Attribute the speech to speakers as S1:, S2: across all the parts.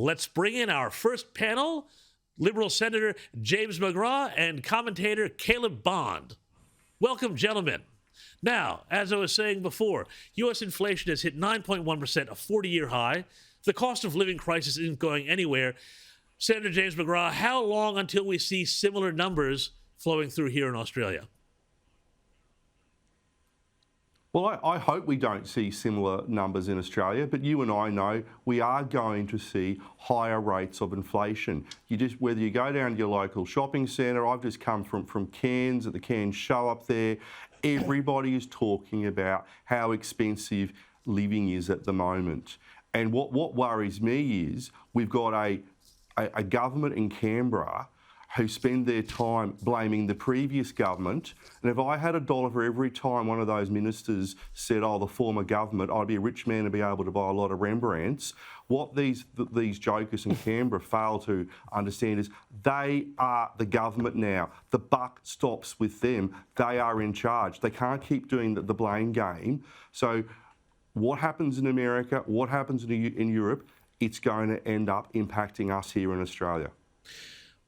S1: Let's bring in our first panel, Liberal Senator James McGrath and commentator Caleb Bond. Welcome, gentlemen. Now, as I was saying before, U.S. inflation has hit 9.1%, a 40-year high. The cost of living crisis isn't going anywhere. Senator James McGrath, how long until we see similar numbers flowing through here in Australia?
S2: Well, I hope we don't see similar numbers in Australia, but you and I know we are going to see higher rates of inflation. Whether you go down to your local shopping centre, I've just come from Cairns, at the Cairns show up there, everybody is talking about how expensive living is at the moment. And what worries me is we've got a government in Canberra who spend their time blaming the previous government. And if I had $1 for every time one of those ministers said, oh, the former government, I'd be a rich man and be able to buy a lot of Rembrandts. What these jokers in Canberra fail to understand is they are the government now. The buck stops with them. They are in charge. They can't keep doing the blame game. So what happens in America, what happens in Europe, it's going to end up impacting us here in Australia.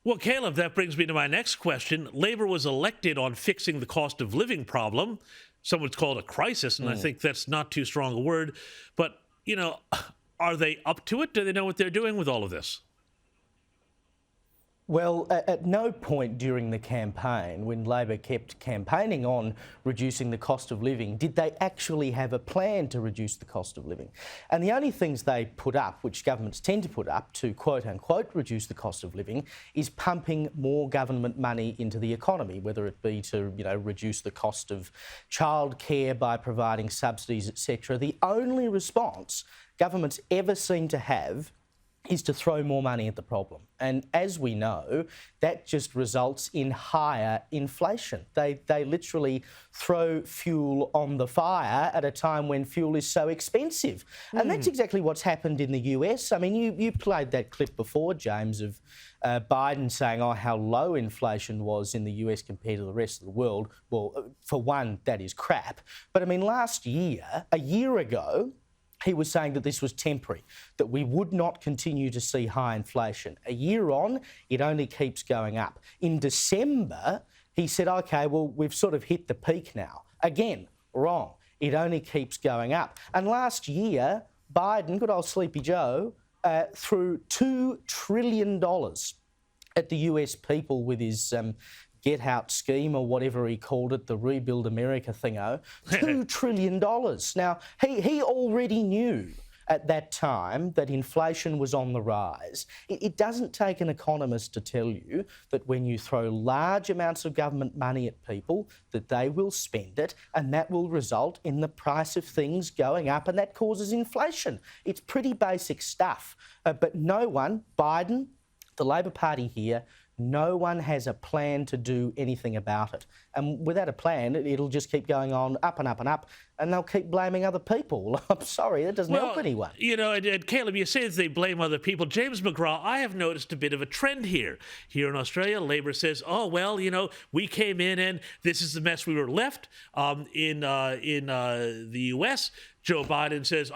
S1: Well, Caleb, that brings me to my next question. Labor was elected on fixing the cost of living problem. Some would call it a crisis, and I think that's not too strong a word. But, you know, are they up to it? Do they know what they're doing with all of this?
S3: Well, at no point during the campaign, when Labor kept campaigning on reducing the cost of living, did they actually have a plan to reduce the cost of living. And the only things they put up, which governments tend to put up to quote-unquote reduce the cost of living, is pumping more government money into the economy, whether it be to, reduce the cost of childcare by providing subsidies, etc. The only response governments ever seem to have is to throw more money at the problem. And as we know, that just results in higher inflation. They literally throw fuel on the fire at a time when fuel is so expensive. And that's exactly what's happened in the US. I mean, you played that clip before, James, of Biden saying, how low inflation was in the US compared to the rest of the world. Well, for one, that is crap. But I mean, last year, a year ago, he was saying that this was temporary, that we would not continue to see high inflation. A year on, it only keeps going up. In December, he said, OK, well, we've sort of hit the peak now. Again, wrong. It only keeps going up. And last year, Biden, good old Sleepy Joe, threw $2 trillion at the US people with his Get Out scheme, or whatever he called it, the Rebuild America thingo, $2 trillion. Now, he already knew at that time that inflation was on the rise. It doesn't take an economist to tell you that when you throw large amounts of government money at people, that they will spend it, and that will result in the price of things going up, and that causes inflation. It's pretty basic stuff. But no one, Biden, the Labor Party here, no one has a plan to do anything about it. And without a plan, it'll just keep going on up and up and up, and they'll keep blaming other people. I'm sorry, that doesn't help anyone.
S1: You know, and Caleb, you say that they blame other people. James McGrath, I have noticed a bit of a trend here. Here in Australia, Labor says, oh, well, we came in and this is the mess we were left. In the US, Joe Biden says,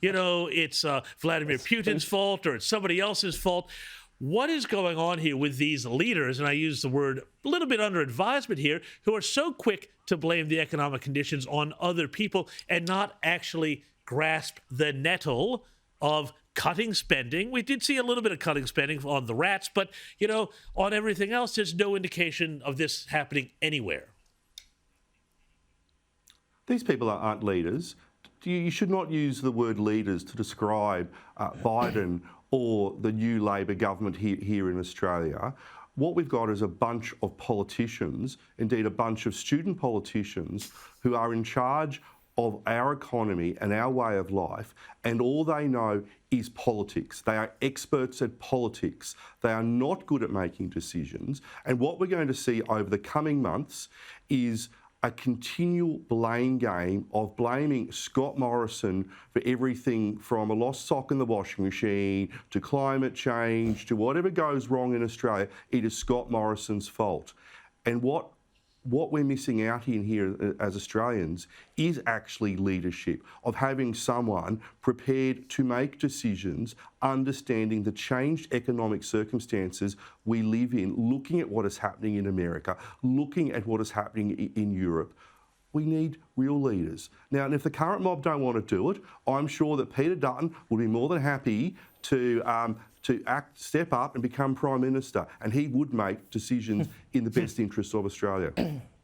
S1: it's Vladimir Putin's fault, or it's somebody else's fault. What is going on here with these leaders, and I use the word a little bit under advisement here, who are so quick to blame the economic conditions on other people and not actually grasp the nettle of cutting spending? We did see a little bit of cutting spending on the rats, but, on everything else, there's no indication of this happening anywhere.
S2: These people aren't leaders. You should not use the word leaders to describe Biden or the new Labor government here in Australia. What we've got is a bunch of politicians, indeed a bunch of student politicians, who are in charge of our economy and our way of life, and all they know is politics. They are experts at politics. They are not good at making decisions. And what we're going to see over the coming months is a continual blame game of blaming Scott Morrison for everything from a lost sock in the washing machine to climate change to whatever goes wrong in Australia. It is Scott Morrison's fault. And what what we're missing out in here as Australians is actually leadership, of having someone prepared to make decisions, understanding the changed economic circumstances we live in, looking at what is happening in America, looking at what is happening in Europe. We need real leaders. Now, and if the current mob don't want to do it, I'm sure that Peter Dutton will be more than happy to step up and become Prime Minister, and he would make decisions in the best interests of Australia.